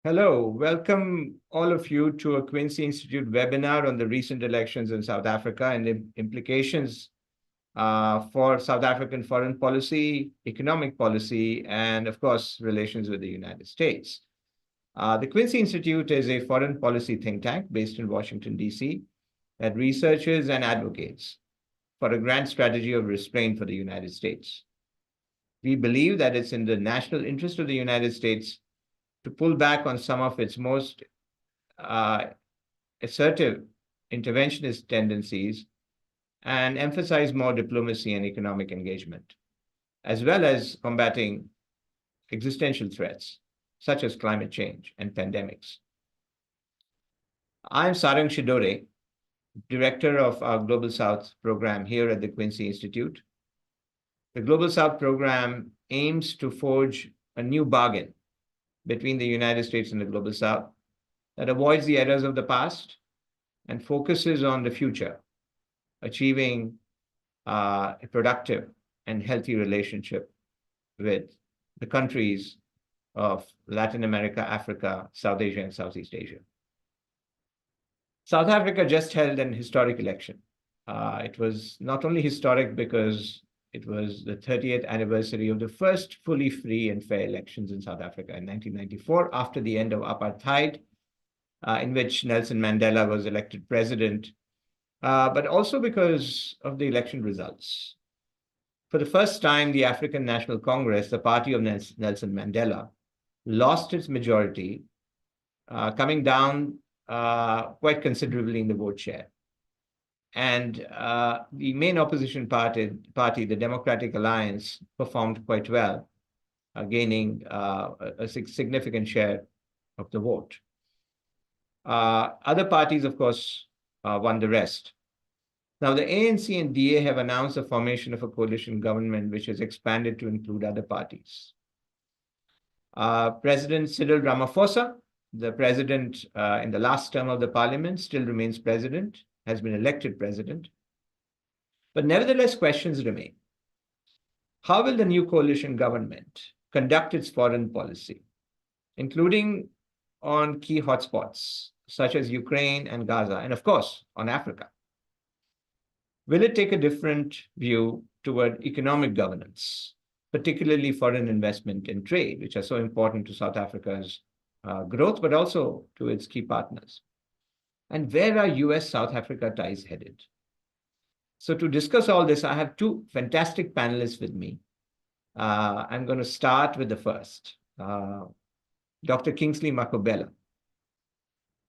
Hello, welcome all of you to a Quincy Institute webinar on the recent elections in South Africa and the implications for South African foreign policy, economic policy, and of course, relations with the United States. The Quincy Institute is a foreign policy think tank based in Washington, D.C. that researches and advocates for a grand strategy of restraint for the United States. We believe that it's in the national interest of the United States to pull back on some of its most assertive interventionist tendencies and emphasize more diplomacy and economic engagement, as well as combating existential threats such as climate change and pandemics. I'm Sarang Shidore, Director of our Global South program here at the Quincy Institute. The Global South program aims to forge a new bargain between the United States and the Global South that avoids the errors of the past and focuses on the future, achieving a productive and healthy relationship with the countries of Latin America, Africa, South Asia, and Southeast Asia. South Africa just held an historic election. It was not only historic because it was the 30th anniversary of the first fully free and fair elections in South Africa in 1994, after the end of apartheid, in which Nelson Mandela was elected president, but also because of the election results. For the first time, the African National Congress, the party of Nelson Mandela, lost its majority, coming down quite considerably in the vote share. And the main opposition party, the Democratic Alliance, performed quite well, gaining a significant share of the vote. Other parties, of course, won the rest. Now, the ANC and DA have announced the formation of a coalition government, which has expanded to include other parties. President Cyril Ramaphosa, the president in the last term of the parliament, still remains president, has been elected president. But nevertheless, questions remain. How will the new coalition government conduct its foreign policy, including on key hotspots such as Ukraine and Gaza, and of course, on Africa? Will it take a different view toward economic governance, particularly foreign investment and trade, which are so important to South Africa's growth, but also to its key partners? And where are US-South Africa ties headed? So to discuss all this, I have two fantastic panelists with me. I'm going to start with the first, Dr. Kingsley Makhubela.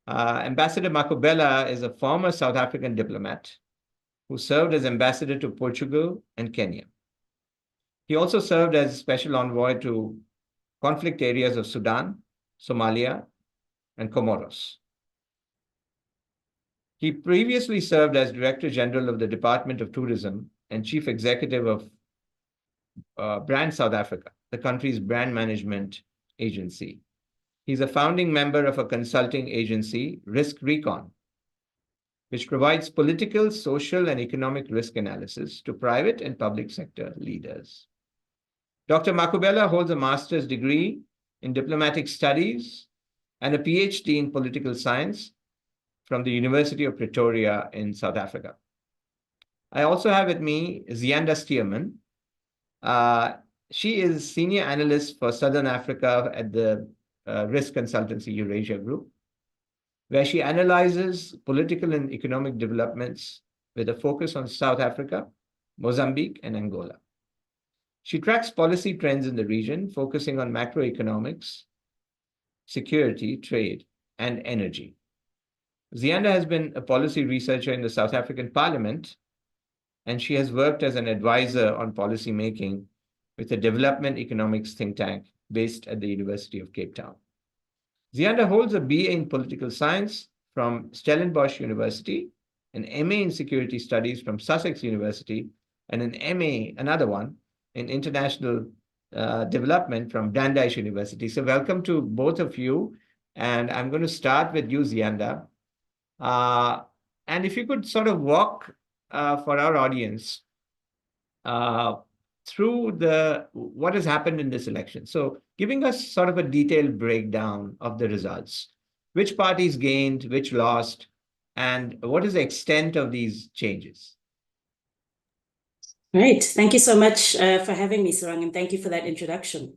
Ambassador Makhubela is a former South African diplomat who served as ambassador to Portugal and Kenya. He also served as special envoy to conflict areas of Sudan, Somalia, and Comoros. He previously served as Director General of the Department of Tourism and Chief Executive of Brand South Africa, the country's brand management agency. He's a founding member of a consulting agency, Risk Recon, which provides political, social, and economic risk analysis to private and public sector leaders. Dr. Makhubela holds a master's degree in diplomatic studies and a PhD in political science from the University of Pretoria in South Africa. I also have with me Ziyanda Stuurman. She is Senior Analyst for Southern Africa at the risk consultancy Eurasia Group, where she analyzes political and economic developments with a focus on South Africa, Mozambique, and Angola. She tracks policy trends in the region, focusing on macroeconomics, security, trade, and energy. Ziyanda has been a policy researcher in the South African Parliament, and she has worked as an advisor on policy making with a development economics think tank based at the University of Cape Town. Ziyanda holds a BA in political science from Stellenbosch University, an MA in security studies from Sussex University, and an MA, another one, in international development from Brandeis University. So welcome to both of you. And I'm going to start with you, Ziyanda. And if you could sort of walk for our audience through what has happened in this election. So giving us sort of a detailed breakdown of the results, which parties gained, which lost, and what is the extent of these changes? Great. Thank you so much for having me, Sarang, and thank you for that introduction.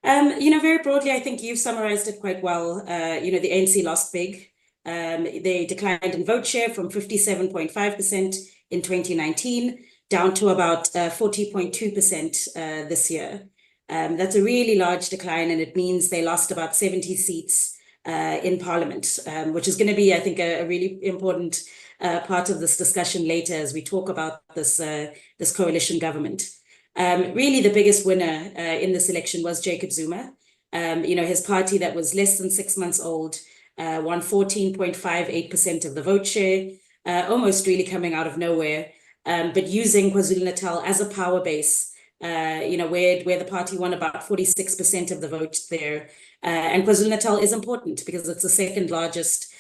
Very broadly, I think you've summarized it quite well. The ANC lost big. They declined in vote share from 57.5% in 2019 down to about 40.2% this year. That's a really large decline, and it means they lost about 70 seats in Parliament, which is going to be, I think, a really important part of this discussion later as we talk about this coalition government. Really, the biggest winner in this election was Jacob Zuma. His party that was less than 6 months old won 14.58% of the vote share, almost really coming out of nowhere, but using KwaZulu-Natal as a power base, where the party won about 46% of the vote there. And KwaZulu-Natal is important because it's the second largest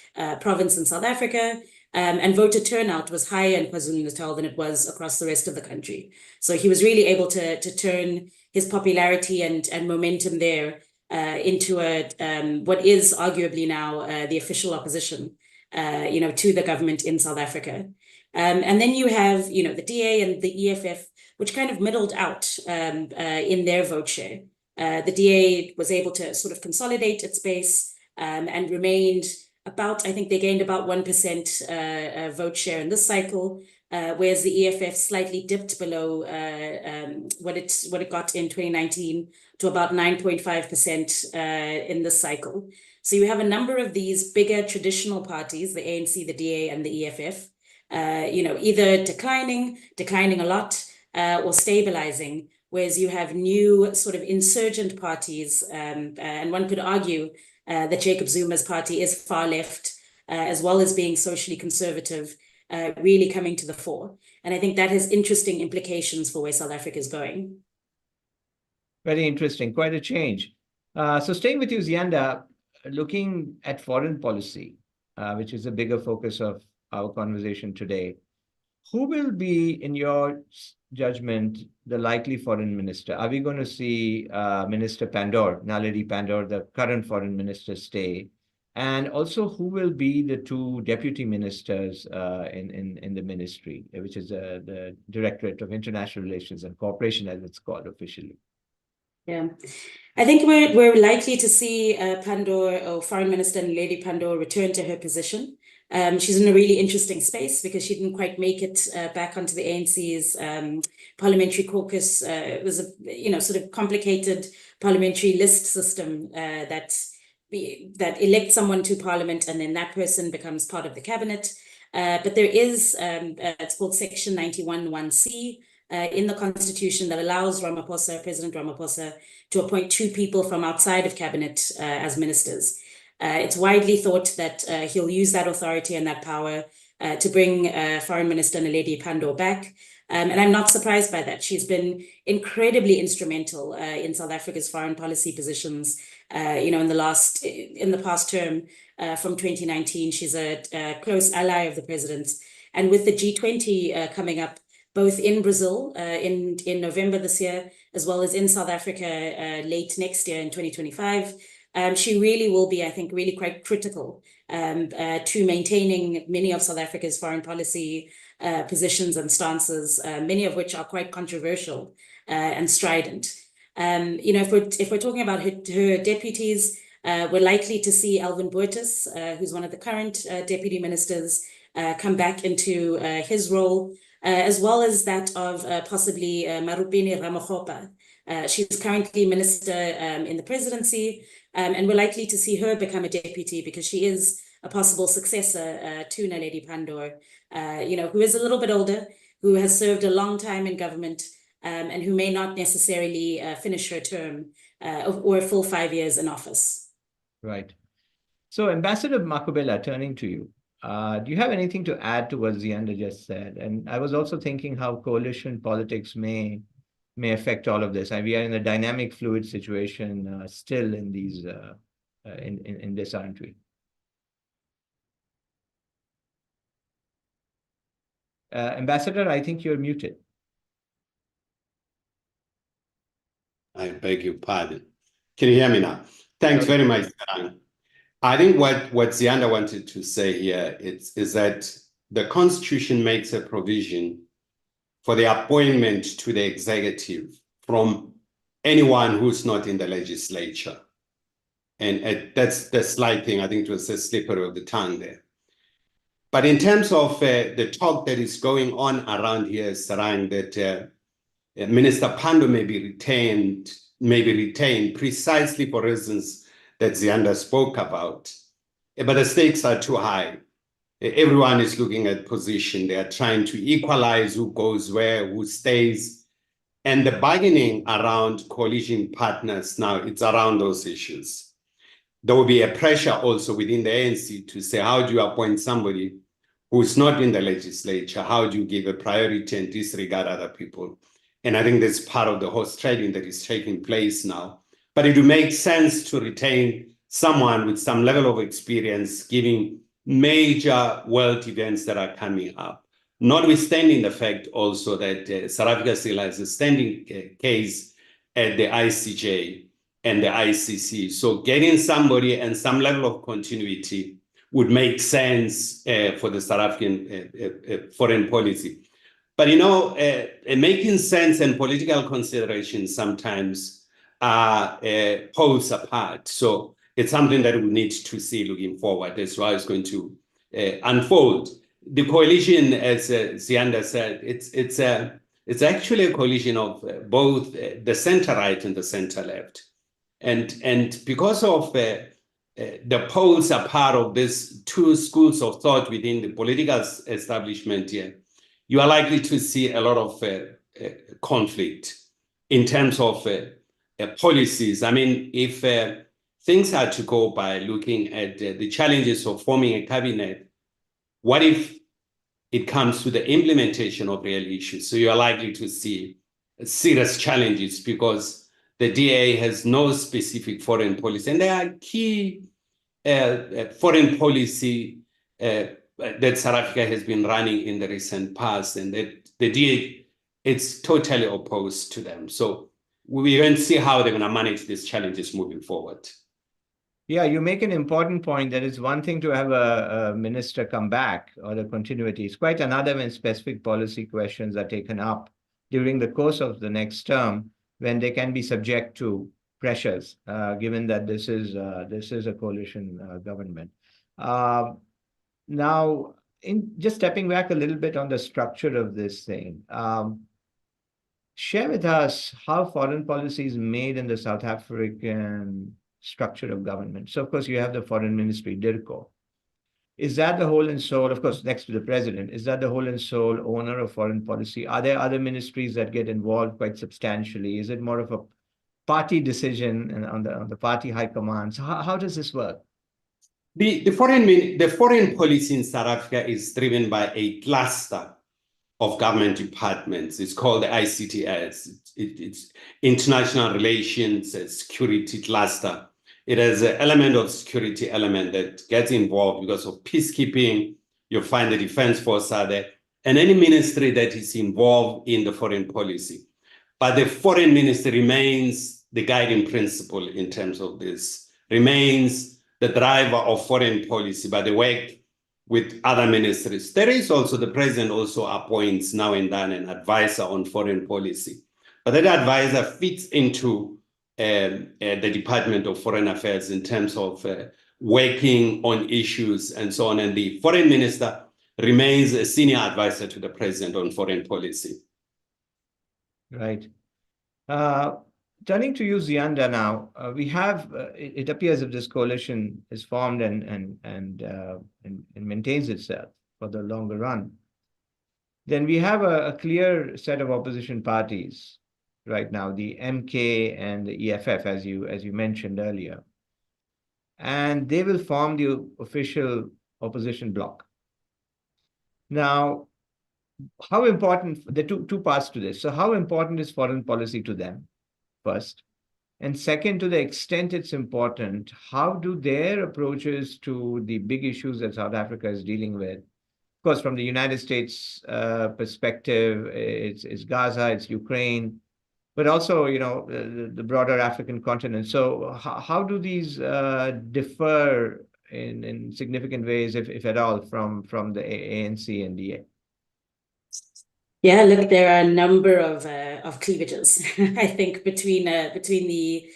province in South Africa. And voter turnout was higher in KwaZulu-Natal than it was across the rest of the country. So he was really able to turn his popularity and momentum there into what is arguably now the official opposition, to the government in South Africa. And then you have, the DA and the EFF, which kind of middled out in their vote share. The DA was able to sort of consolidate its base and remained I think they gained about 1% vote share in this cycle, whereas the EFF slightly dipped below what it got in 2019 to about 9.5% in this cycle. So you have a number of these bigger traditional parties, the ANC, the DA, and the EFF, either declining a lot, or stabilizing, whereas you have new sort of insurgent parties, and one could argue that Jacob Zuma's party is far left, as well as being socially conservative, really coming to the fore. And I think that has interesting implications for where South Africa is going. Very interesting, quite a change. So staying with you, Ziyanda, looking at foreign policy, which is a bigger focus of our conversation today, who will be, in your judgment, the likely foreign minister? Are we going to see Minister Pandor, Naledi Pandor, the current foreign minister, stay? And also, who will be the two deputy ministers in the ministry, which is the Directorate of International Relations and Cooperation, as it's called officially? Yeah, I think we're likely to see Pandor, or Foreign Minister Naledi Pandor, return to her position. She's in a really interesting space because she didn't quite make it back onto the ANC's parliamentary caucus. It was a sort of complicated parliamentary list system that elects someone to parliament, and then that person becomes part of the cabinet. But there is it's called Section 91(1)(c) in the Constitution that allows President Ramaphosa, to appoint two people from outside of cabinet as ministers. It's widely thought that he'll use that authority and that power to bring Foreign Minister Naledi Pandor back. And I'm not surprised by that. She's been incredibly instrumental in South Africa's foreign policy positions, in the past term from 2019. She's a close ally of the president's. And with the G20 coming up, both in Brazil in November this year, as well as in South Africa late next year in 2025, she really will be, I think, really quite critical to maintaining many of South Africa's foreign policy positions and stances, many of which are quite controversial and strident. If we're talking about her deputies, we're likely to see Alvin Boertes, who's one of the current deputy ministers, come back into his role, as well as that of possibly Marupini Ramakgopa. She's currently minister in the presidency, and we're likely to see her become a deputy because she is a possible successor to Naledi Pandor, who is a little bit older, who has served a long time in government, and who may not necessarily finish her term or a full 5 years in office. Right. So, Ambassador Makhubela, turning to you, do you have anything to add to what Ziyanda just said? And I was also thinking how coalition politics may affect all of this. And we are in a dynamic, fluid situation still in these in this, aren't we? Ambassador, I think you're muted. I beg your pardon. Can you hear me now? Thanks very much, Sarang. I think what Ziyanda wanted to say here is that the Constitution makes a provision for the appointment to the executive from anyone who's not in the legislature. And that's the slight thing. I think it was a slippery of the tongue there. But in terms of the talk that is going on around here, Sarang, that Minister Pandor may be retained precisely for reasons that Ziyanda spoke about. But the stakes are too high. Everyone is looking at position. They are trying to equalize who goes where, who stays. And the bargaining around coalition partners now, it's around those issues. There will be a pressure also within the ANC to say, how do you appoint somebody who's not in the legislature? How do you give a priority and disregard other people? And I think that's part of the horse trading that is taking place now. But it would make sense to retain someone with some level of experience giving major world events that are coming up, notwithstanding the fact also that South Africa still has a standing case at the ICJ and the ICC. So getting somebody and some level of continuity would make sense for the South African foreign policy. But, you know, making sense and political considerations sometimes are poles apart. So it's something that we need to see looking forward as well as going to unfold. The coalition, as Ziyanda said, it's actually a coalition of both the center-right and the center-left. And because of the poles are part of these two schools of thought within the political establishment here, you are likely to see a lot of conflict in terms of policies. I mean, if things are to go by looking at the challenges of forming a cabinet, what if it comes to the implementation of real issues? So you are likely to see serious challenges because the DA has no specific foreign policy. And there are key foreign policy that South Africa has been running in the recent past, and that the DA, it's totally opposed to them. So we're going to see how they're going to manage these challenges moving forward. Yeah, you make an important point that it's one thing to have a minister come back or the continuity. It's quite another when specific policy questions are taken up during the course of the next term, when they can be subject to pressures, given that this is a coalition government. Now, just stepping back a little bit on the structure of this thing, share with us how foreign policy is made in the South African structure of government. So, of course, you have the foreign ministry, DIRCO. Is that the whole and soul, of course, next to the president, is that the whole and soul owner of foreign policy? Are there other ministries that get involved quite substantially? Is it more of a party decision on the party high command? So how does this work? The foreign policy in South Africa is driven by a cluster of government departments. It's called the ICTS. It's International Relations Security Cluster. It has an element of security element that gets involved because of peacekeeping. You'll find the Defense Force are there, and any ministry that is involved in the foreign policy. But the foreign ministry remains the guiding principle in terms of this, remains the driver of foreign policy, but they work with other ministries. There is also, the president also appoints now and then an advisor on foreign policy. But that advisor fits into the Department of Foreign Affairs in terms of working on issues and so on. And the foreign minister remains a senior advisor to the president on foreign policy. Right. Turning to you, Ziyanda, now, we have, it appears if this coalition is formed and maintains itself for the longer run, then we have a clear set of opposition parties right now, the MK and the EFF, as you mentioned earlier. And they will form the official opposition bloc. Now, how important, there are two parts to this. So how important is foreign policy to them, first? And second, to the extent it's important, how do their approaches to the big issues that South Africa is dealing with? Of course, from the United States perspective, it's Gaza, it's Ukraine. but also, the broader African continent. So how do these differ in significant ways, if at all, from the ANC and DA? Yeah, look, there are a number of cleavages, I think, between the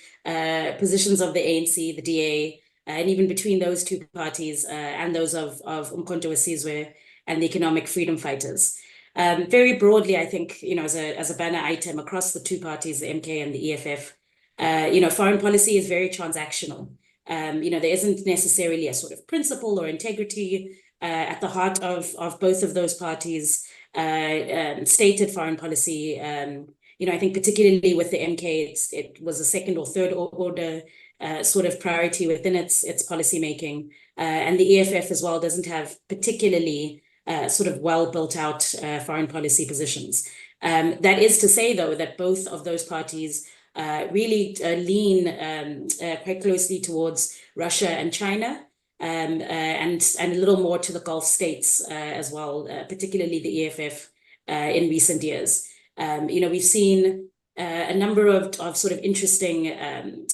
positions of the ANC, the DA, and even between those two parties and those of Umkhonto we Sizwe and the economic freedom fighters. Very broadly, I think, as a banner item across the two parties, the MK and the EFF, foreign policy is very transactional. There isn't necessarily a sort of principle or integrity at the heart of both of those parties' stated foreign policy. I think particularly with the MK, it was a second or third order sort of priority within its policy making, and the EFF as well doesn't have particularly sort of well built out foreign policy positions. That is to say, though, that both of those parties really lean quite closely towards Russia and China, and a little more to the Gulf states as well, particularly the EFF in recent years. We've seen a number of sort of interesting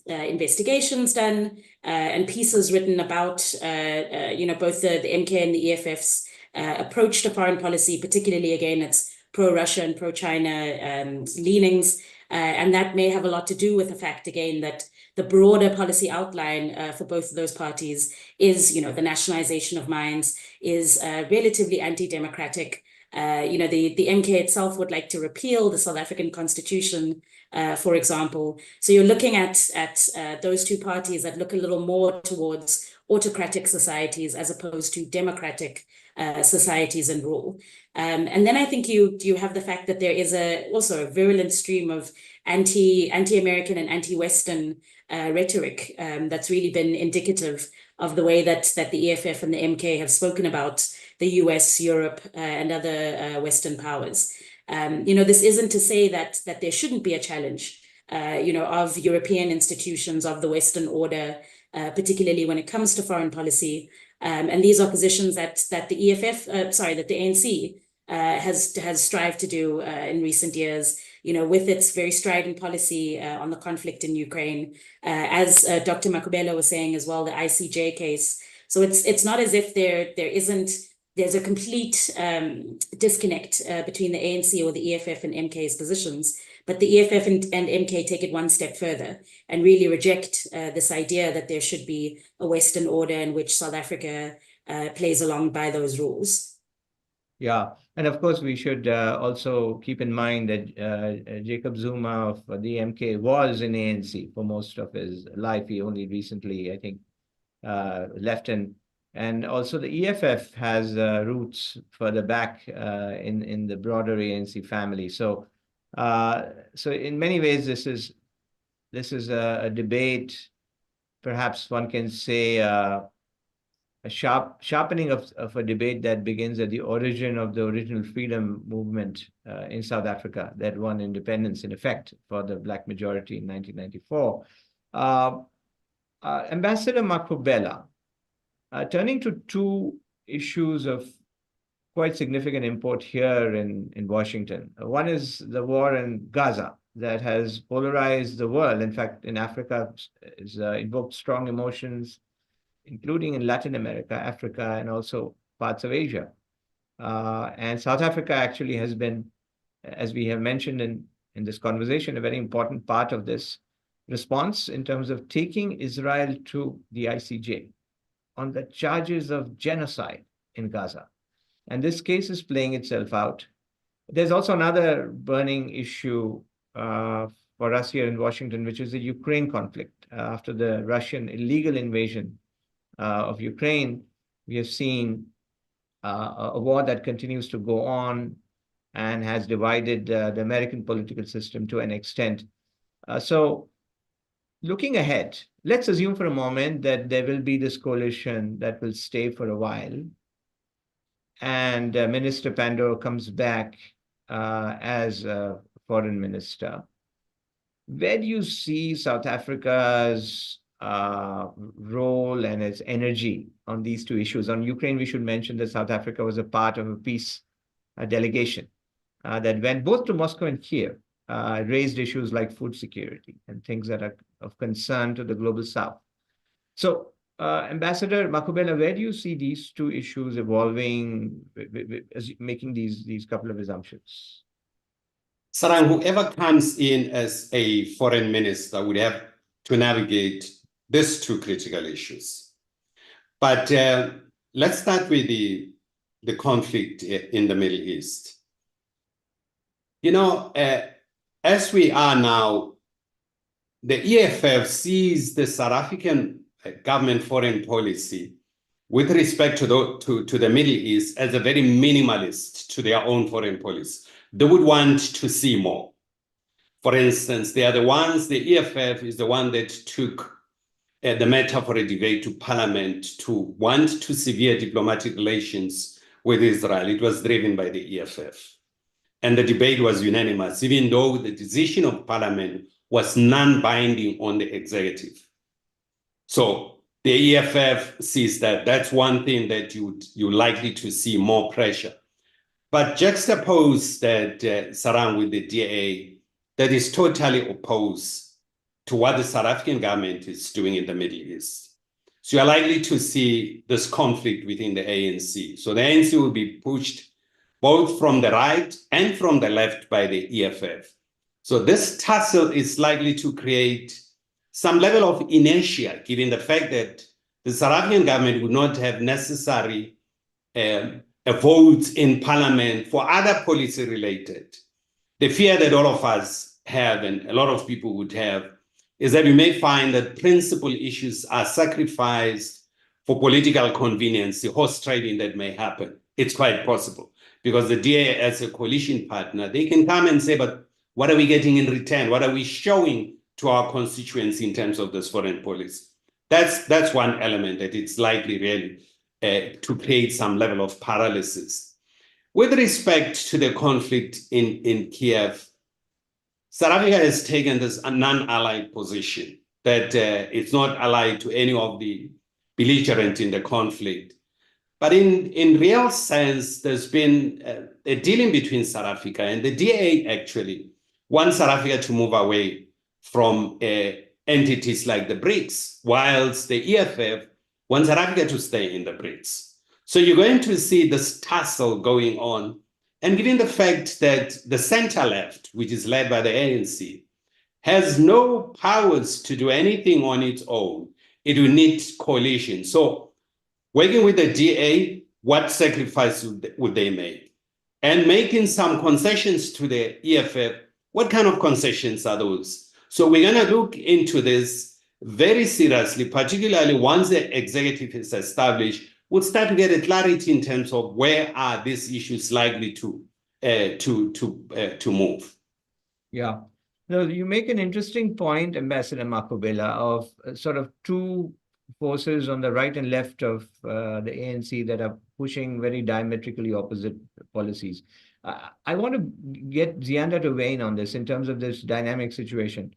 investigations done and pieces written about both the MK and the EFF's approach to foreign policy, particularly again its pro-Russia and pro-China leanings, and that may have a lot to do with the fact again that the broader policy outline for both of those parties is, the nationalization of mines, is relatively anti-democratic. The MK itself would like to repeal the South African Constitution, for example. So you're looking at those two parties that look a little more towards autocratic societies as opposed to democratic societies and rule. And then I think you have the fact that there is also a virulent stream of anti-American and anti-Western rhetoric that's really been indicative of the way that the EFF and the MK have spoken about the US, Europe, and other Western powers. This isn't to say that there shouldn't be a challenge, of European institutions, of the Western order, particularly when it comes to foreign policy. And these are positions that the ANC has strived to do in recent years, with its very strident policy on the conflict in Ukraine, as Dr. Makhubela was saying as well, the ICJ case. So it's not as if there's a complete disconnect between the ANC or the EFF and MK's positions, but the EFF and MK take it one step further and really reject this idea that there should be a Western order in which South Africa plays along by those rules. Yeah, and of course we should also keep in mind that Jacob Zuma of the MK was in ANC for most of his life. He only recently, I think, left, and also the EFF has roots further back in the broader ANC family. So in many ways this is a debate, perhaps one can say a sharpening of a debate that begins at the origin of the original freedom movement in South Africa that won independence in effect for the Black majority in 1994. Ambassador Makhubela, turning to two issues of quite significant import here in Washington. One is the war in Gaza that has polarized the world. In fact, in Africa, has invoked strong emotions, including in Latin America, Africa, and also parts of Asia. And South Africa actually has been, as we have mentioned in this conversation, a very important part of this response in terms of taking Israel to the ICJ on the charges of genocide in Gaza. And this case is playing itself out. There's also another burning issue for us here in Washington, which is the Ukraine conflict. After the Russian illegal invasion of Ukraine, we have seen a war that continues to go on and has divided the American political system to an extent. So looking ahead, let's assume for a moment that there will be this coalition that will stay for a while, and Minister Pandor comes back as a foreign minister. Where do you see South Africa's role and its energy on these two issues? On Ukraine, we should mention that South Africa was a part of a peace delegation that went both to Moscow and Kiev raised issues like food security and things that are of concern to the global South. So, Ambassador Makhubela, where do you see these two issues evolving, as making these couple of assumptions? Sarang, whoever comes in as a foreign minister would have to navigate these two critical issues. But let's start with the conflict in the Middle East. You know, as we are now, the EFF sees the South African government foreign policy with respect to the Middle East as a very minimalist to their own foreign policy. They would want to see more. For instance, they are the ones, the EFF is the one that took the matter for a debate to Parliament to want to sever diplomatic relations with Israel. It was driven by the EFF. And the debate was unanimous, even though the decision of Parliament was non-binding on the executive. So the EFF sees that that's one thing that you're likely to see more pressure. But juxtapose that, Sarang, with the DA that is totally opposed to what the South African government is doing in the Middle East. So you're likely to see this conflict within the ANC. So the ANC will be pushed both from the right and from the left by the EFF. So this tussle is likely to create some level of inertia, given the fact that the South African government would not have necessary votes in Parliament for other policy related. The fear that all of us have and a lot of people would have is that we may find that principal issues are sacrificed for political convenience, the horse trading that may happen. It's quite possible because the DA as a coalition partner, they can come and say, but what are we getting in return? What are we showing to our constituents in terms of this foreign policy? That's one element that it's likely really to create some level of paralysis. With respect to the conflict in Kiev, South Africa has taken this non-allied position that it's not allied to any of the belligerents in the conflict. But in real sense, there's been a dealing between South Africa and the DA actually wants South Africa to move away from entities like the BRICS, whilst the EFF wants South Africa to stay in the BRICS. So you're going to see this tussle going on. And given the fact that the center left, which is led by the ANC, has no powers to do anything on its own, it will need coalition. So working with the DA, what sacrifice would they make? And making some concessions to the EFF, what kind of concessions are those? So we're going to look into this very seriously, particularly once the executive is established, we'll start to get a clarity in terms of where are these issues likely to move. Yeah. No, you make an interesting point, Ambassador Makhubela, of sort of two forces on the right and left of the ANC that are pushing very diametrically opposite policies. I want to get Ziyanda to weigh in on this in terms of this dynamic situation.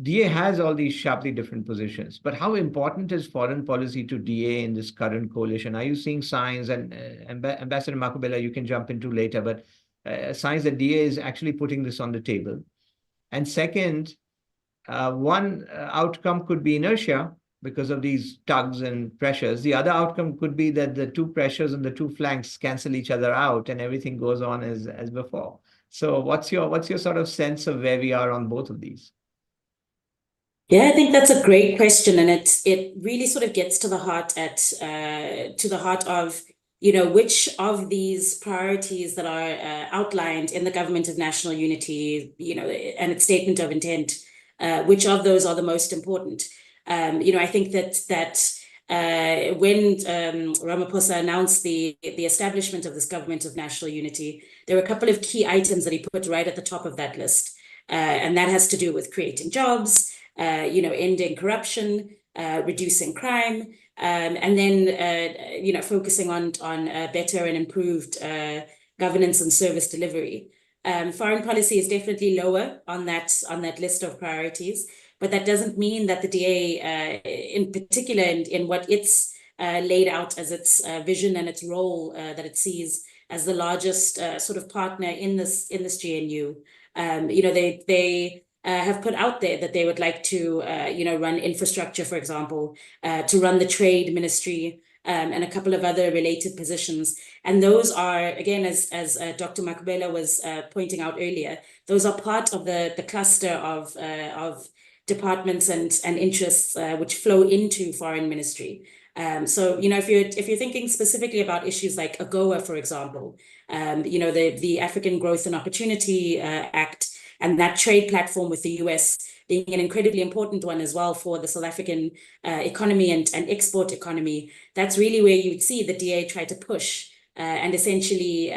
DA has all these sharply different positions, but how important is foreign policy to DA in this current coalition? Are you seeing signs, and Ambassador Makhubela, you can jump into later, but signs that DA is actually putting this on the table? And second, one outcome could be inertia because of these tugs and pressures. The other outcome could be that the two pressures on the two flanks cancel each other out and everything goes on as before. So what's your sort of sense of where we are on both of these? Yeah, I think that's a great question, and it really sort of gets to the heart of, you know, which of these priorities that are outlined in the Government of National Unity, you know, and its statement of intent, which of those are the most important? You know, I think that when Ramaphosa announced the establishment of this Government of National Unity, there were a couple of key items that he put right at the top of that list, and that has to do with creating jobs, you know, ending corruption, reducing crime, and then, you know, focusing on better and improved governance and service delivery. Foreign policy is definitely lower on that list of priorities, but that doesn't mean that the DA, in particular, in what it's laid out as its vision and its role that it sees as the largest sort of partner in this GNU, They have put out there that they would like to, run infrastructure, for example, to run the trade ministry, and a couple of other related positions. And those are, again, as Dr. Makhubela was pointing out earlier, those are part of the cluster of departments and interests which flow into foreign ministry. So, if you're thinking specifically about issues like AGOA, for example, the African Growth and Opportunity Act, and that trade platform with the US being an incredibly important one as well for the South African economy and export economy, that's really where you'd see the DA try to push and essentially,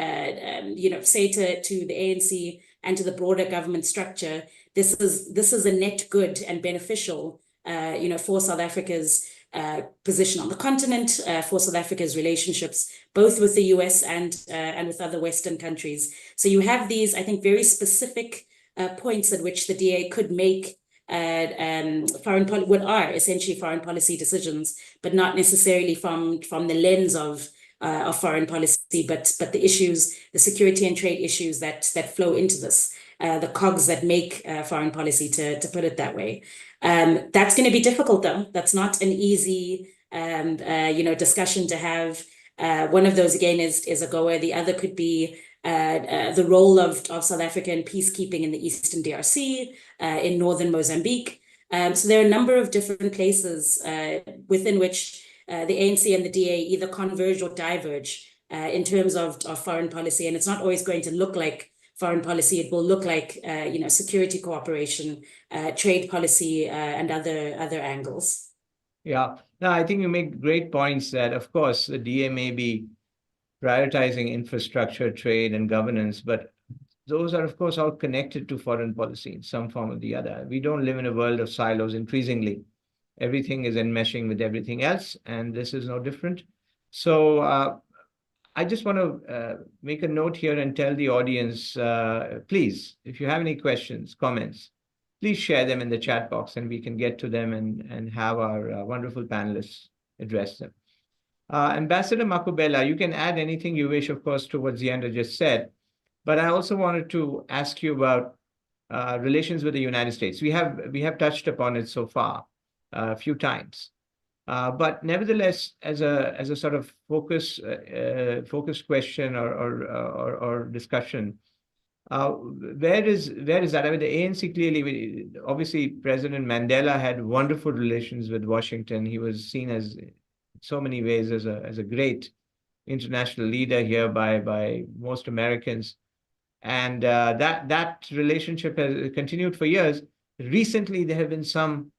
say to the ANC and to the broader government structure, this is a net good and beneficial, for South Africa's position on the continent, for South Africa's relationships, both with the US and with other Western countries. So you have these, I think, very specific points at which the DA could make what are essentially foreign policy decisions, but not necessarily from the lens of foreign policy, but the issues, the security and trade issues that flow into this, the cogs that make foreign policy, to put it that way. That's going to be difficult, though. That's not an easy discussion to have. One of those, again, is AGOA. The other could be the role of South Africa in peacekeeping in the Eastern DRC, in northern Mozambique. So there are a number of different places within which the ANC and the DA either converge or diverge in terms of foreign policy. And it's not always going to look like foreign policy. It will look like security cooperation, trade policy, and other angles. Yeah, no, I think you make great points that, of course, the DA may be prioritizing infrastructure, trade, and governance, but those are, of course, all connected to foreign policy in some form or the other. We don't live in a world of silos increasingly. Everything is enmeshing with everything else, and this is no different. So I just want to make a note here and tell the audience, please, if you have any questions, comments, please share them in the chat box and we can get to them and have our wonderful panelists address them. Ambassador Makhubela, you can add anything you wish, of course, to what Ziyanda just said, but I also wanted to ask you about relations with the United States. We have touched upon it so far a few times, but nevertheless, as a sort of focused question or discussion, where is that? I mean, the ANC clearly, obviously, President Mandela had wonderful relations with Washington. He was seen as, in so many ways, as a great international leader here by most Americans, and that relationship has continued for years. Recently, there have been some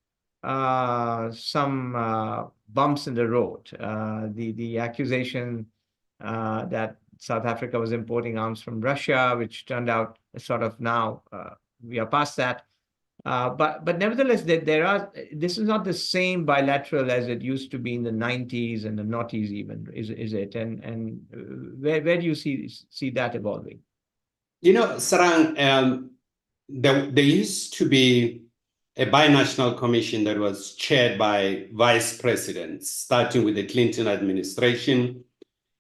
bumps in the road. The accusation that South Africa was importing arms from Russia, which turned out sort of now we are past that. But nevertheless, this is not the same bilateral as it used to be in the 90s and the noughties even, is it? And where do you see that evolving? Sarang, there used to be a binational commission that was chaired by vice presidents, starting with the Clinton administration.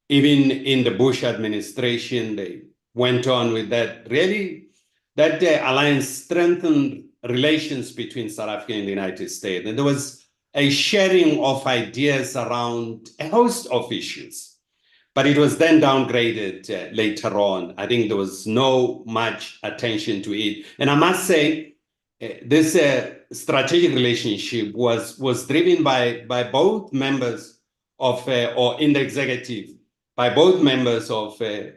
Even in the Bush administration, they went on with that. Really, that alliance strengthened relations between South Africa and the United States. And there was a sharing of ideas around a host of issues. But it was then downgraded later on. I think there was no much attention to it. And I must say, this strategic relationship was driven by both members of, or in the executive, by both members of the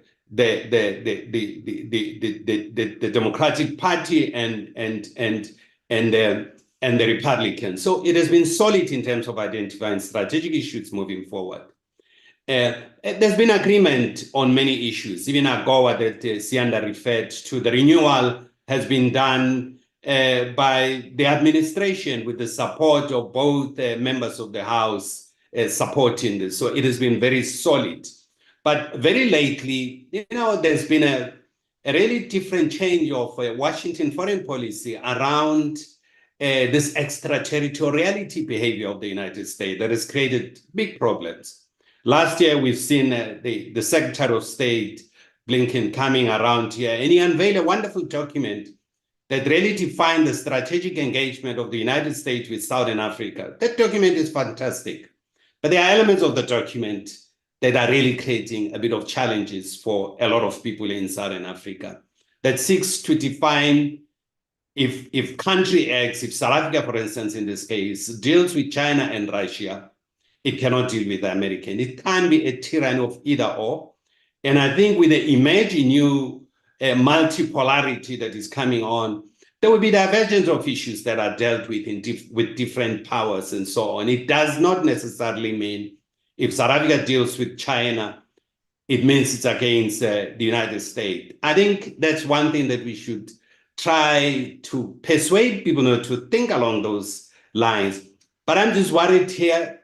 Democratic Party and the Republicans. So it has been solid in terms of identifying strategic issues moving forward. There's been agreement on many issues. Even AGOA that Ziyanda referred to, the renewal has been done by the administration with the support of both members of the House supporting this. So it has been very solid. But very lately, there's been a really different change of Washington foreign policy around this extraterritoriality behavior of the United States that has created big problems. Last year, we've seen the Secretary of State, Blinken, coming around here, and he unveiled a wonderful document that really defined the strategic engagement of the United States with Southern Africa. That document is fantastic. But there are elements of the document that are really creating a bit of challenges for a lot of people in Southern Africa that seeks to define if country X, if South Africa, for instance, in this case, deals with China and Russia, it cannot deal with the American. It can be a tyranny of either or. And I think with the emerging new multipolarity that is coming on, there will be divergence of issues that are dealt with with different powers and so on. It does not necessarily mean if South Africa deals with China, it means it's against the United States. I think that's one thing that we should try to persuade people to think along those lines. But I'm just worried here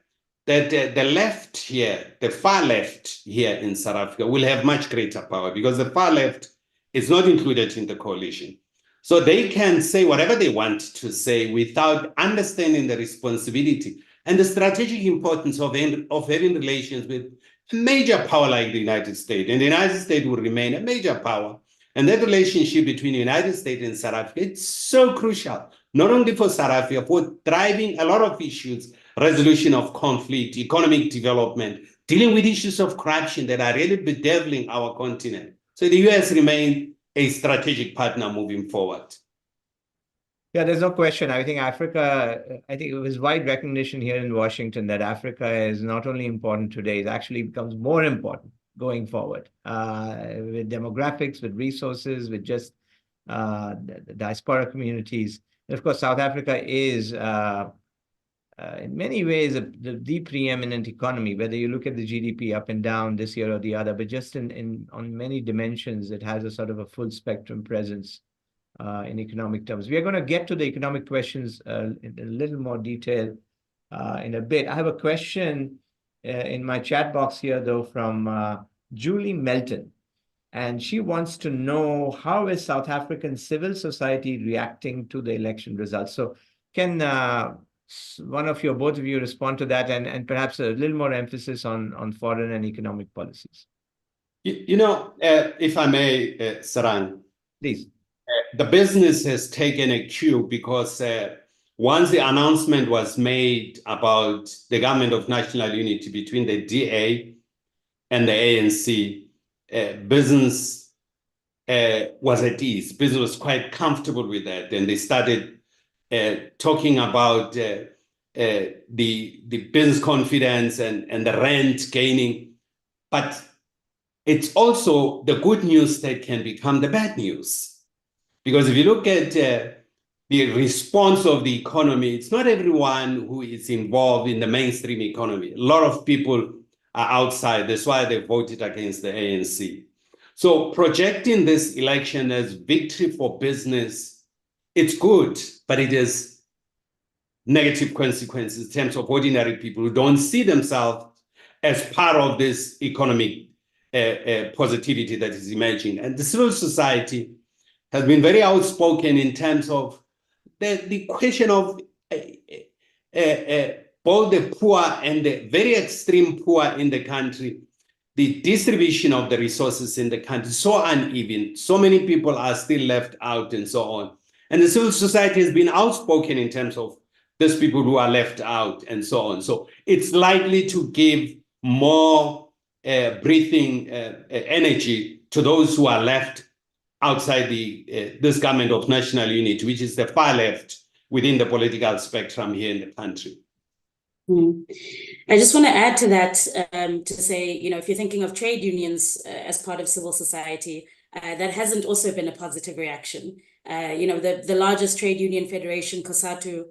that the left here, the far left here in South Africa will have much greater power because the far left is not included in the coalition. So they can say whatever they want to say without understanding the responsibility and the strategic importance of having relations with a major power like the United States. And the United States will remain a major power. And that relationship between the United States and South Africa, it's so crucial, not only for South Africa, for driving a lot of issues, resolution of conflict, economic development, dealing with issues of corruption that are really bedeviling our continent. So the US remains a strategic partner moving forward. Yeah, there's no question. I think it was wide recognition here in Washington that Africa is not only important today, it actually becomes more important going forward with demographics, with resources, with just the diaspora communities. And of course, South Africa is in many ways the preeminent economy, whether you look at the GDP up and down this year or the other, but just on many dimensions, it has a sort of a full spectrum presence in economic terms. We are going to get to the economic questions in a little more detail in a bit. I have a question in my chat box here, though, from Julie Melton. And she wants to know, how is South African civil society reacting to the election results? So can one of you or both of you respond to that, and perhaps a little more emphasis on foreign and economic policies? If I may, Sarang. Please. The business has taken a cue because once the announcement was made about the government of national unity between the DA and the ANC, business was at ease. Business was quite comfortable with that. And they started talking about the business confidence and the rent gaining. But it's also the good news that can become the bad news. Because if you look at the response of the economy, it's not everyone who is involved in the mainstream economy. A lot of people are outside. That's why they voted against the ANC. So projecting this election as victory for business, it's good, but it has negative consequences in terms of ordinary people who don't see themselves as part of this economic positivity that is emerging. And the civil society has been very outspoken in terms of the question of both the poor and the very extreme poor in the country, the distribution of the resources in the country, so uneven, so many people are still left out and so on. And the civil society has been outspoken in terms of those people who are left out and so on. So it's likely to give more breathing energy to those who are left outside this government of national unity, which is the far left within the political spectrum here in the country. I just want to add to that to say, if you're thinking of trade unions as part of civil society, that hasn't also been a positive reaction. The largest trade union federation, COSATU,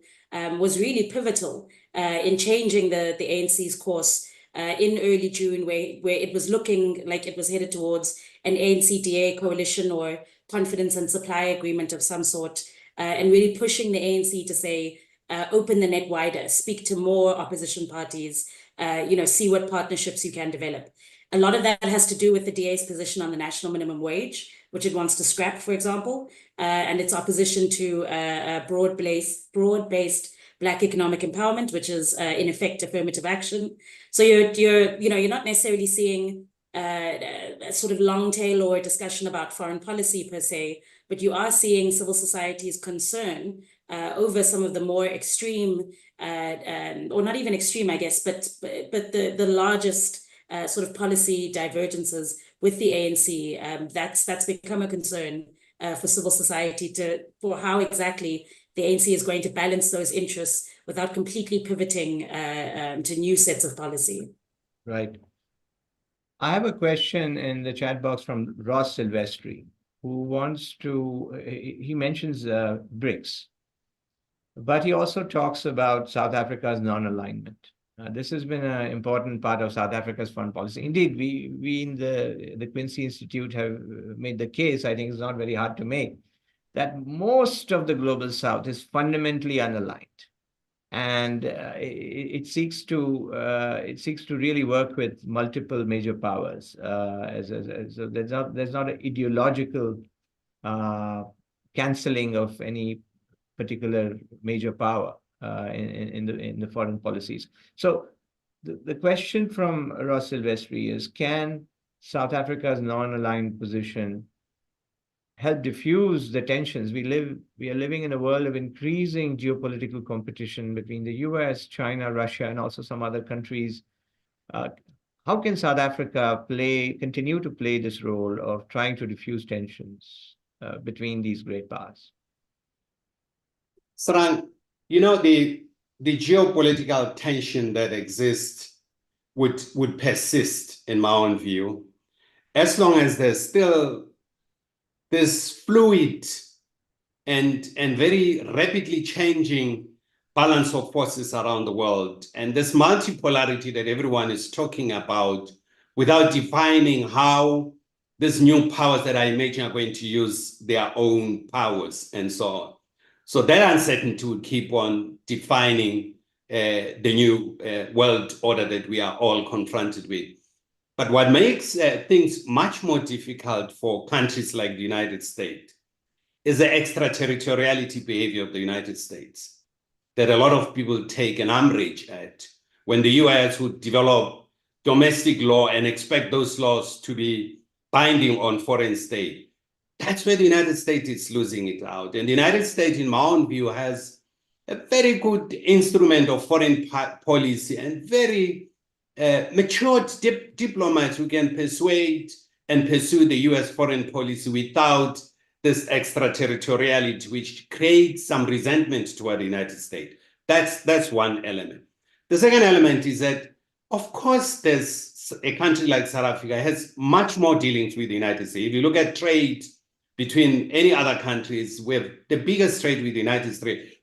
was really pivotal in changing the ANC's course in early June, where it was looking like it was headed towards an ANC-DA coalition or confidence and supply agreement of some sort, and really pushing the ANC to say, open the net wider, speak to more opposition parties, see what partnerships you can develop. A lot of that has to do with the DA's position on the national minimum wage, which it wants to scrap, for example, and its opposition to broad-based Black economic empowerment, which is in effect affirmative action. So you're not necessarily seeing a sort of long tail or a discussion about foreign policy per se, but you are seeing civil society's concern over some of the more extreme, or not even extreme, I guess, but the largest sort of policy divergences with the ANC. That's become a concern for civil society for how exactly the ANC is going to balance those interests without completely pivoting to new sets of policy. Right. I have a question in the chat box from Ross Silvestri, who wants to, he mentions BRICS, but he also talks about South Africa's non-alignment. This has been an important part of South Africa's foreign policy. Indeed, we in the Quincy Institute have made the case, I think it's not very hard to make, that most of the global South is fundamentally unaligned. And it seeks to really work with multiple major powers. So there's not an ideological cancelling of any particular major power in the foreign policies. So the question from Ross Silvestri is: can South Africa's non-aligned position help diffuse the tensions? We are living in a world of increasing geopolitical competition between the US, China, Russia, and also some other countries. How can South Africa continue to play this role of trying to diffuse tensions between these great powers? Sarang, you know, the geopolitical tension that exists would persist, in my own view, as long as there's still this fluid and very rapidly changing balance of forces around the world, and this multipolarity that everyone is talking about, without defining how these new powers that I imagine are going to use their own powers and so on. So that uncertainty will keep on defining the new world order that we are all confronted with. But what makes things much more difficult for countries like the United States is the extraterritoriality behavior of the United States that a lot of people take an umbrage at, when the US would develop domestic law and expect those laws to be binding on foreign state. That's where the United States is losing it out. And the United States, in my own view, has a very good instrument of foreign policy and very matured diplomats who can persuade and pursue the US foreign policy without this extraterritoriality, which creates some resentment toward the United States. That's one element. The second element is that, of course, there's a country like South Africa has much more dealings with the United States. If you look at trade between any other countries, we have the biggest trade with the United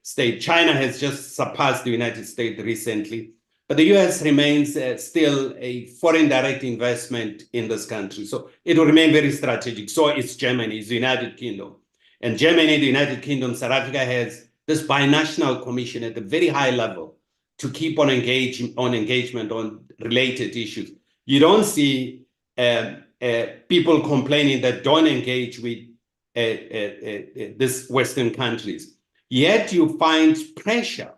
States. China has just surpassed the United States recently, but the US remains still a foreign direct investment in this country. So it will remain very strategic. So is Germany, is the United Kingdom. And Germany, the United Kingdom, South Africa has this binational commission at a very high level to keep on engagement on related issues. You don't see people complaining that don't engage with these Western countries. Yet you find pressure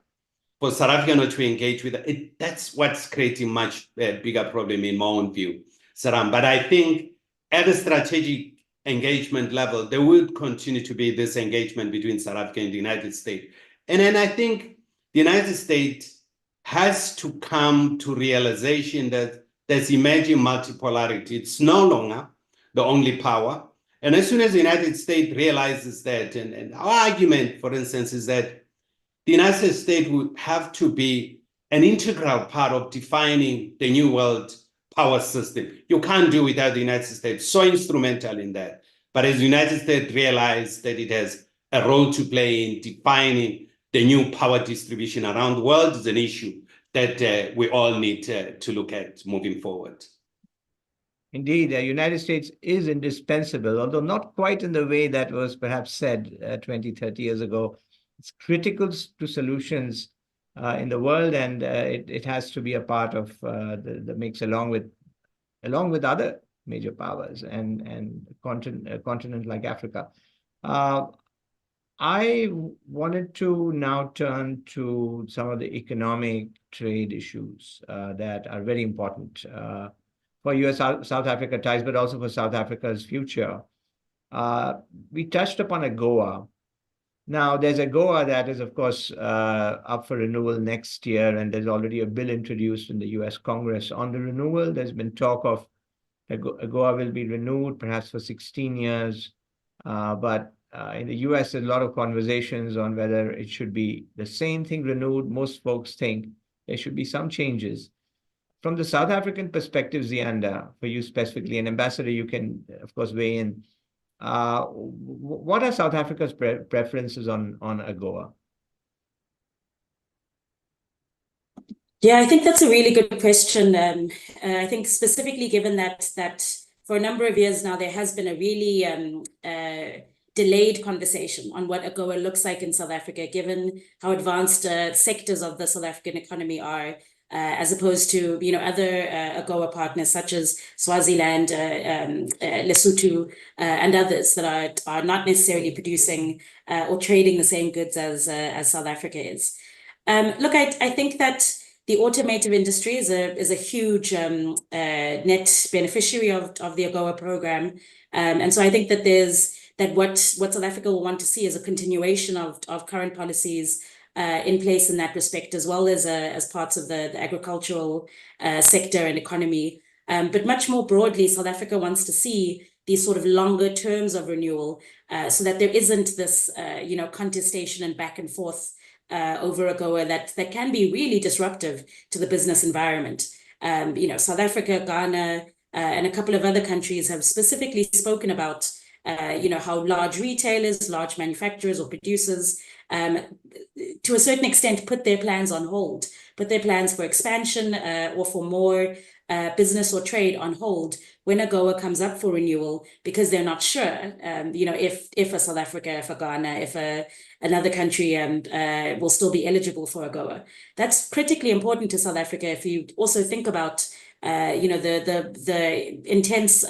for South Africa not to engage with it. That's what's creating much bigger problem in my own view, Sarang. But I think at a strategic engagement level, there will continue to be this engagement between South Africa and the United States. And then I think the United States has to come to realization that there's emerging multipolarity. It's no longer the only power. And as soon as the United States realizes that, and our argument, for instance, is that the United States would have to be an integral part of defining the new world power system. You can't do without the United States, so instrumental in that. But as the United States realizes that it has a role to play in defining the new power distribution around the world, is an issue that we all need to look at moving forward. Indeed, the United States is indispensable, although not quite in the way that was perhaps said 20, 30 years ago. It's critical to solutions in the world, and it has to be a part of the mix along with other major powers and a continent like Africa. I wanted to now turn to some of the economic trade issues that are very important for US South Africa ties, but also for South Africa's future. We touched upon AGOA. Now, there's AGOA that is, of course, up for renewal next year, and there's already a bill introduced in the US Congress on the renewal. There's been talk of AGOA will be renewed, perhaps for 16 years. But in the US, there's a lot of conversations on whether it should be the same thing renewed. Most folks think there should be some changes. From the South African perspective, Ziyanda, for you specifically, and Ambassador, you can, of course, weigh in. What are South Africa's preferences on AGOA? Yeah, I think that's a really good question. I think specifically given that for a number of years now, there has been a really delayed conversation on what AGOA looks like in South Africa, given how advanced sectors of the South African economy are, as opposed to other AGOA partners such as Swaziland, Lesotho, and others that are not necessarily producing or trading the same goods as South Africa is. Look, I think that the automotive industry is a huge net beneficiary of the AGOA program, and so I think that what South Africa will want to see is a continuation of current policies in place in that respect, as well as parts of the agricultural sector and economy. But much more broadly, South Africa wants to see these sort of longer terms of renewal, so that there isn't this contestation and back and forth over AGOA that can be really disruptive to the business environment. South Africa, Ghana, and a couple of other countries have specifically spoken about how large retailers, large manufacturers or producers, to a certain extent, put their plans on hold, put their plans for expansion or for more business or trade on hold when AGOA comes up for renewal, because they're not sure, if a South Africa, if a Ghana, if another country will still be eligible for AGOA. That's critically important to South Africa. If you also think about, the intense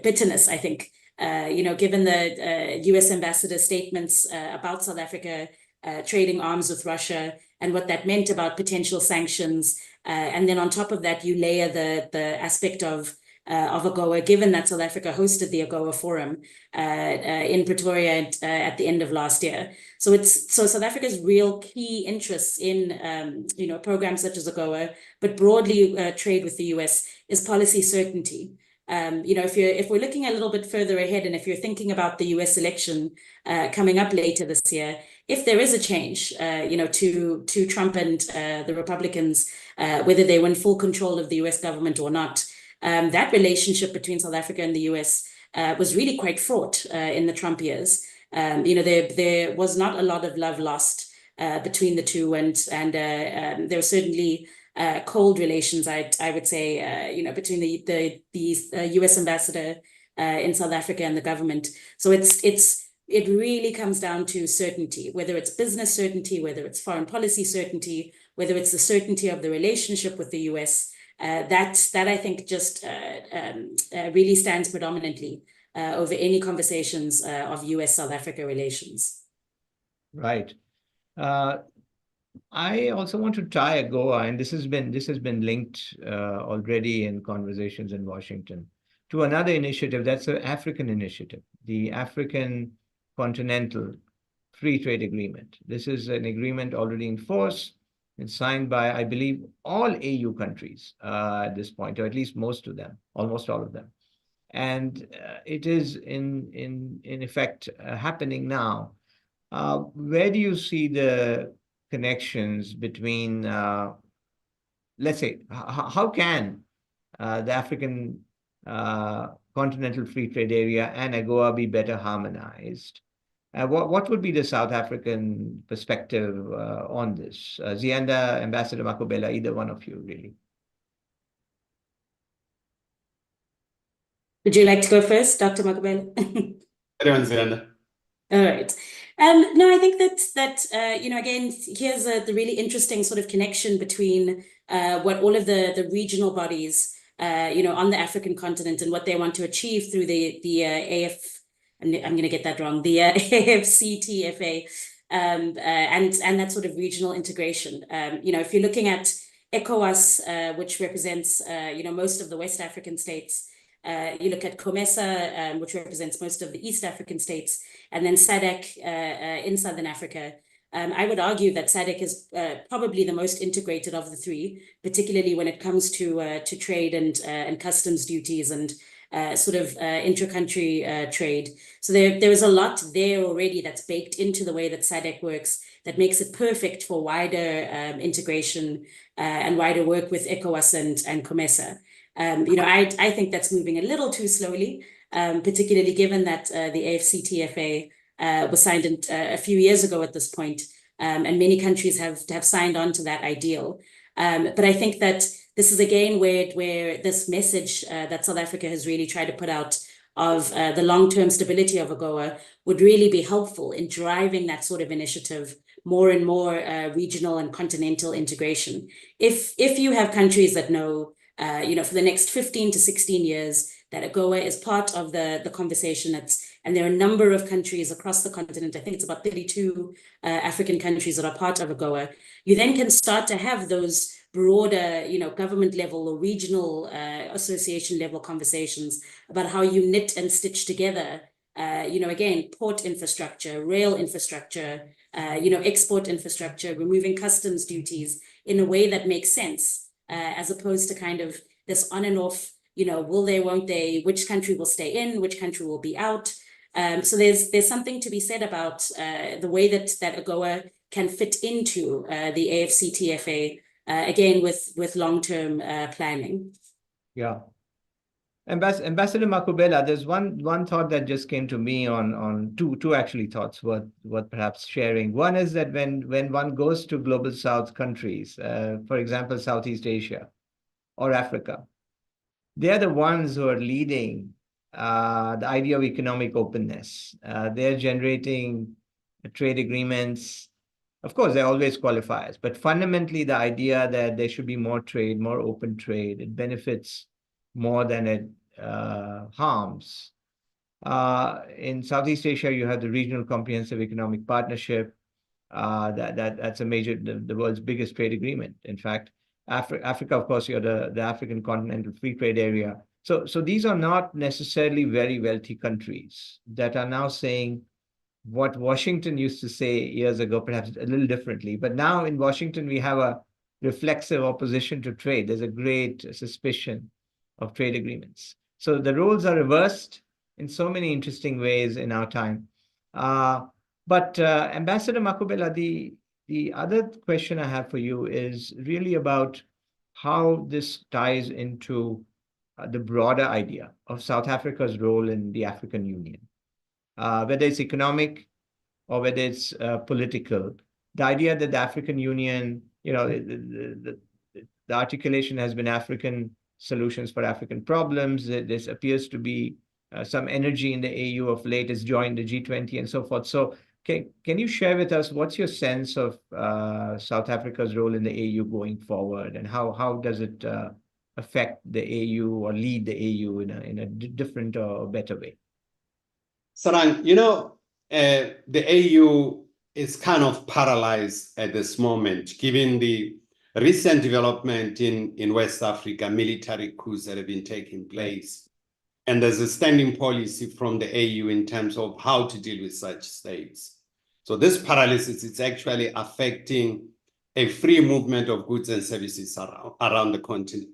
bitterness, I think, given the US ambassador's statements about South Africa trading arms with Russia and what that meant about potential sanctions. And then on top of that, you layer the aspect of AGOA, given that South Africa hosted the AGOA forum in Pretoria at the end of last year. So South Africa's real key interests in programs such as AGOA, but broadly trade with the US, is policy certainty. If we're looking a little bit further ahead, and if you're thinking about the US election coming up later this year, if there is a change, to Trump and the Republicans, whether they win full control of the US government or not, that relationship between South Africa and the US was really quite fraught in the Trump years. There was not a lot of love lost between the two, and there were certainly cold relations, I would say, between the US ambassador in South Africa and the government. So it really comes down to certainty, whether it's business certainty, whether it's foreign policy certainty, whether it's the certainty of the relationship with the US. That I think just really stands predominantly over any conversations of US-South Africa relations. Right. I also want to tie AGOA, and this has been linked already in conversations in Washington, to another initiative that's an African initiative, the African Continental Free Trade Agreement. This is an agreement already in force. It's signed by, I believe, all AU countries at this point, or at least most of them, almost all of them. And it is in effect happening now. Where do you see the connections between, let's say, how can the African Continental Free Trade Area and AGOA be better harmonized? What would be the South African perspective on this? Ziyanda, Ambassador Makhubela, either one of you, really. Would you like to go first, Dr. Makhubela? Ziyanda. All right. No, I think that again, here's the really interesting sort of connection between what all of the regional bodies, on the African continent, and what they want to achieve through the I'm going to get that wrong, the AFCTFA, and that sort of regional integration. If you're looking at ECOWAS, which represents, most of the West African states, You look at COMESA, which represents most of the East African states, and then SADC in Southern Africa. I would argue that SADC is probably the most integrated of the three, particularly when it comes to trade and customs duties and sort of intra-country trade. So there is a lot there already that's baked into the way that SADC works that makes it perfect for wider integration and wider work with ECOWAS and COMESA. I think that's moving a little too slowly, particularly given that the AfCFTA was signed a few years ago at this point, and many countries have signed on to that ideal. But I think that this is again where this message that South Africa has really tried to put out of the long-term stability of AGOA would really be helpful in driving that sort of initiative, more and more regional and continental integration. If you have countries that know, for the next 15 to 16 years, that AGOA is part of the conversation, and there are a number of countries across the continent, I think it's about 32 African countries that are part of AGOA, you then can start to have those broader, government level or regional association level conversations about how you knit and stitch together, again, port infrastructure, rail infrastructure, export infrastructure, removing customs duties in a way that makes sense, as opposed to kind of this on and off, will they, won't they, which country will stay in, which country will be out. So there's something to be said about the way that AGOA can fit into the AfCFTA, again, with long-term planning. Yeah. Ambassador Makhubela, there's one thought that just came to me on two actually thoughts worth perhaps sharing. One is that when one goes to global South countries, for example, Southeast Asia or Africa, they're the ones who are leading the idea of economic openness. They're generating trade agreements. Of course, there are always qualifiers, but fundamentally the idea that there should be more trade, more open trade, it benefits more than it harms. In Southeast Asia, you have the Regional Comprehensive Economic Partnership. That's a major, the world's biggest trade agreement. In fact, Africa, of course, you're the African Continental Free Trade Area. So these are not necessarily very wealthy countries that are now saying what Washington used to say years ago, perhaps a little differently. But now in Washington, we have a reflexive opposition to trade. There's a great suspicion of trade agreements. So the roles are reversed in so many interesting ways in our time. But Ambassador Makhubela, the other question I have for you is really about how this ties into the broader idea of South Africa's role in the African Union. Whether it's economic or whether it's political, the idea that the African Union, the articulation has been African solutions for African problems. This appears to be some energy in the AU of late, has joined the G20 and so forth. So can you share with us what's your sense of South Africa's role in the AU going forward, and how does it affect the AU or lead the AU in a different or better way? Sarang, the AU is kind of paralyzed at this moment, given the recent development in West Africa, military coups that have been taking place. And there's a standing policy from the AU in terms of how to deal with such states. So this paralysis is actually affecting a free movement of goods and services around the continent.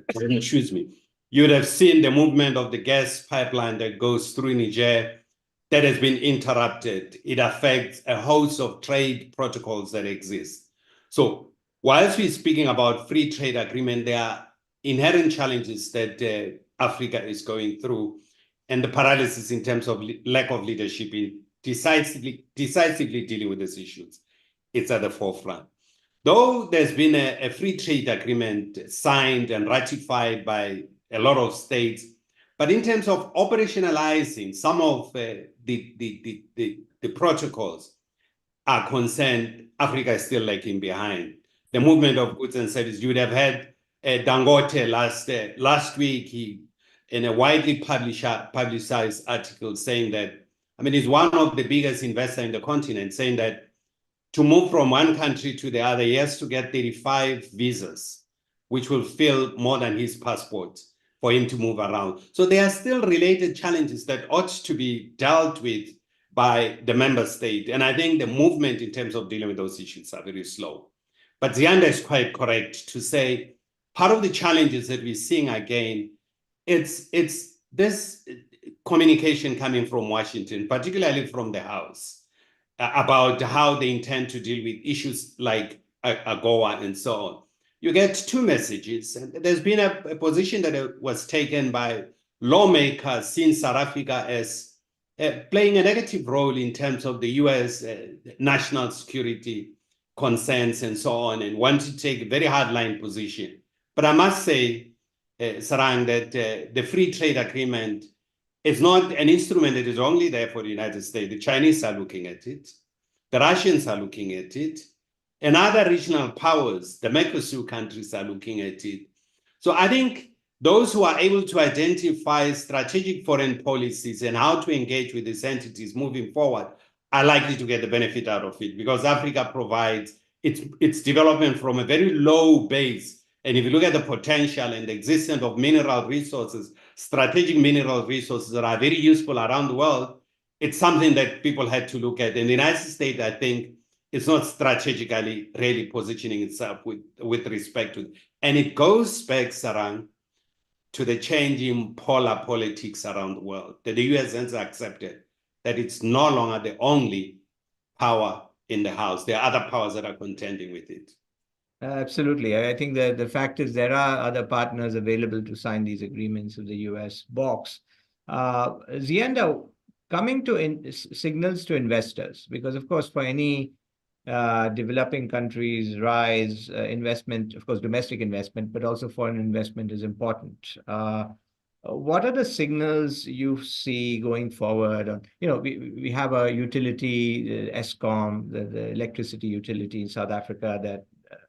Excuse me. You'd have seen the movement of the gas pipeline that goes through Niger that has been interrupted. It affects a host of trade protocols that exist. So whilst we're speaking about free trade agreement, there are inherent challenges that Africa is going through, and the paralysis in terms of lack of leadership in decisively dealing with these issues. It's at the forefront. Though there's been a free trade agreement signed and ratified by a lot of states, but in terms of operationalizing some of the protocols are concerned, Africa is still lagging behind. The movement of goods and services, you would have had Dangote last week, he in a widely publicized article saying that, he's one of the biggest investors in the continent, saying that to move from one country to the other, he has to get 35 visas, which will fill more than his passport for him to move around. So there are still related challenges that ought to be dealt with by the member state. And I think the movement in terms of dealing with those issues are very slow. But Ziyanda is quite correct to say part of the challenges that we're seeing again, it's this communication coming from Washington, particularly from the House, about how they intend to deal with issues like AGOA and so on. You get two messages. And there's been a position that was taken by lawmakers in South Africa as playing a negative role in terms of the US national security concerns and so on, and want to take a very hardline position. But I must say, Sarang, that the free trade agreement is not an instrument that is only there for the United States. The Chinese are looking at it. The Russians are looking at it. And other regional powers, the Mercosur countries, are looking at it. So I think those who are able to identify strategic foreign policies and how to engage with these entities moving forward are likely to get the benefit out of it, because Africa provides its development from a very low base. And if you look at the potential and the existence of mineral resources, strategic mineral resources that are very useful around the world, it's something that people had to look at. And the United States, I think, is not strategically really positioning itself with respect to it. And it goes back, Sarang, to the changing polar politics around the world, that the US has accepted that it's no longer the only power in the House. There are other powers that are contending with it. Absolutely. I think that the fact is there are other partners available to sign these agreements if the US balks. Ziyanda, coming to signals to investors, because of course for any developing countries, rise, investment, of course, domestic investment, but also foreign investment is important. What are the signals you see going forward? We have a utility, Eskom, the electricity utility in South Africa that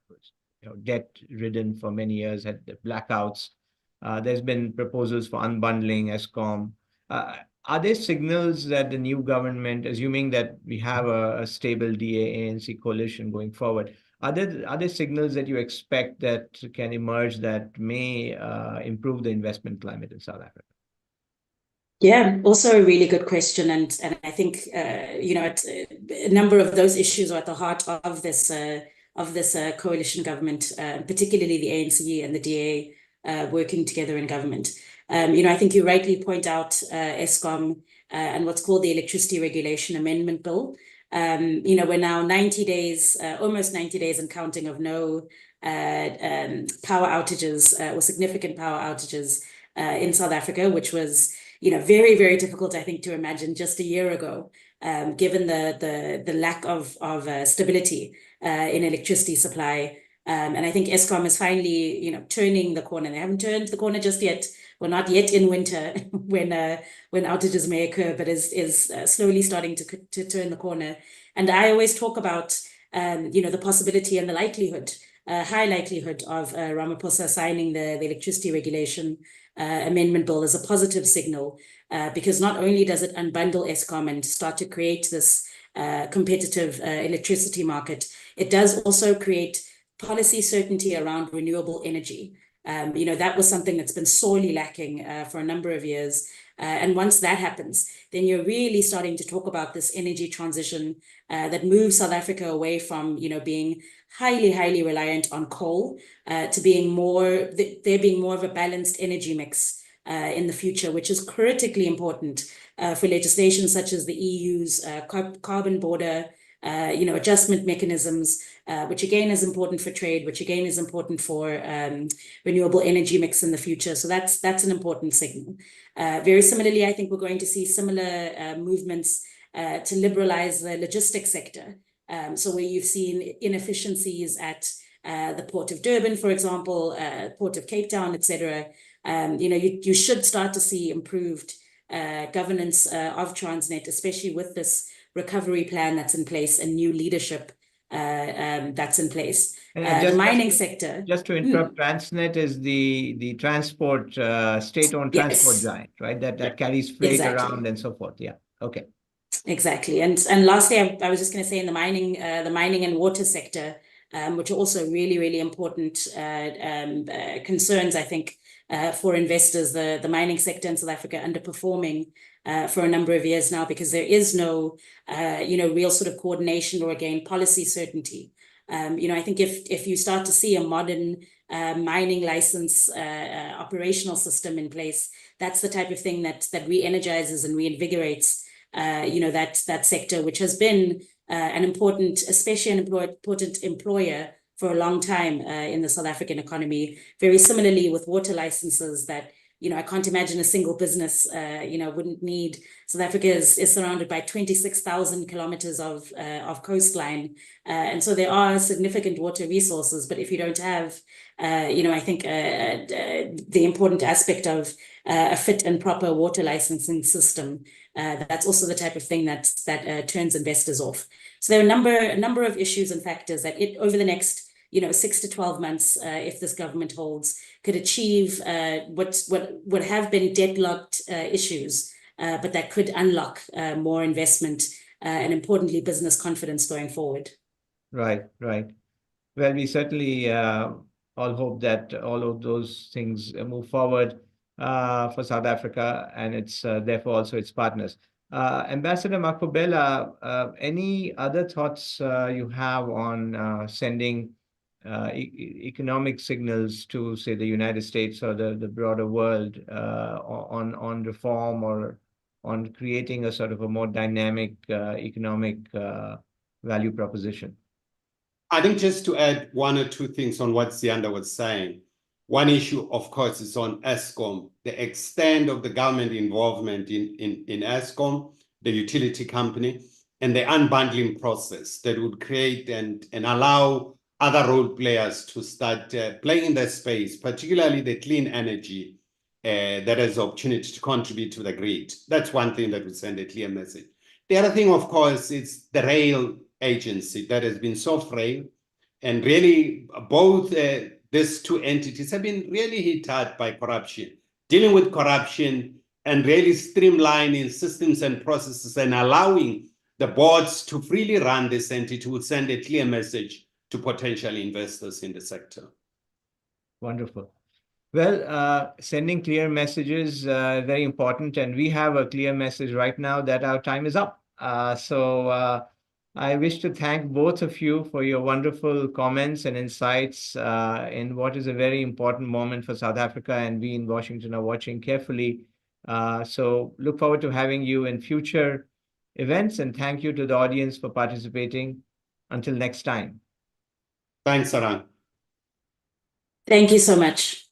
was debt-ridden for many years, had blackouts. There's been proposals for unbundling Eskom. Are there signals that the new government, assuming that we have a stable DA-ANC coalition going forward, are there signals that you expect that can emerge that may improve the investment climate in South Africa? Yeah, also a really good question. And I think, a number of those issues are at the heart of this coalition government, particularly the ANC and the DA working together in government. I think you rightly point out Eskom and what's called the Electricity Regulation Amendment Bill. We're now 90 days, almost 90 days and counting of no power outages or significant power outages in South Africa, which was, very, very difficult, I think, to imagine just a year ago, given the lack of stability in electricity supply. And I think Eskom is finally, turning the corner. They haven't turned the corner just yet. We're not yet in winter when outages may occur, but is slowly starting to turn the corner. And I always talk about, the possibility and the likelihood, high likelihood of Ramaphosa signing the Electricity Regulation Amendment Bill as a positive signal, because not only does it unbundle Eskom and start to create this competitive electricity market, it does also create policy certainty around renewable energy. That was something that's been sorely lacking for a number of years. And once that happens, then you're really starting to talk about this energy transition that moves South Africa away from, being highly, highly reliant on coal to being there being more of a balanced energy mix in the future, which is critically important for legislation such as the EU's carbon border adjustment mechanisms, which again is important for trade, which again is important for renewable energy mix in the future. So that's an important signal. Very similarly, I think we're going to see similar movements to liberalize the logistics sector. So where you've seen inefficiencies at the Port of Durban, for example, Port of Cape Town, etc. You should start to see improved governance of Transnet, especially with this recovery plan that's in place and new leadership that's in place. The mining sector. Just to interrupt, Transnet is the transport, state-owned transport giant, right? That carries freight around and so forth. Yeah. Okay. Exactly. And lastly, I was just going to say in the mining and water sector, which are also really, really important concerns, I think, for investors. The mining sector in South Africa underperforming for a number of years now because there is no, real sort of coordination or, again, policy certainty. I think if you start to see a modern mining license operational system in place, that's the type of thing that re-energizes and reinvigorates, that sector, which has been especially an important employer for a long time in the South African economy. Very similarly with water licenses that, I can't imagine a single business, wouldn't need. South Africa is surrounded by 26,000 kilometers of coastline. And so there are significant water resources, but if you don't have, I think the important aspect of a fit and proper water licensing system, that's also the type of thing that turns investors off. So there are a number of issues and factors that over the next 6 to 12 months, if this government holds, could achieve what would have been deadlocked issues, but that could unlock more investment and, importantly, business confidence going forward. Right. Well, we certainly all hope that all of those things move forward for South Africa and its therefore also its partners. Ambassador Makhubela, any other thoughts you have on sending economic signals to, say, the United States or the broader world on reform or on creating a sort of a more dynamic economic value proposition? I think just to add one or two things on what Ziyanda was saying. One issue, of course, is on Eskom, the extent of the government involvement in Eskom, the utility company, and the unbundling process that would create and allow other role players to start playing in that space, particularly the clean energy that has the opportunity to contribute to the grid. That's one thing that would send a clear message. The other thing, of course, is the rail agency that has been so frail, and really both these two entities have been really hit hard by corruption. Dealing with corruption and really streamlining systems and processes and allowing the boards to freely run this entity would send a clear message to potential investors in the sector. Wonderful. Well, sending clear messages very important, and we have a clear message right now that our time is up. So I wish to thank both of you for your wonderful comments and insights in what is a very important moment for South Africa, and we in Washington are watching carefully. So look forward to having you in future events, and thank you to the audience for participating. Until next time. Thanks, Sarang. Thank you so much.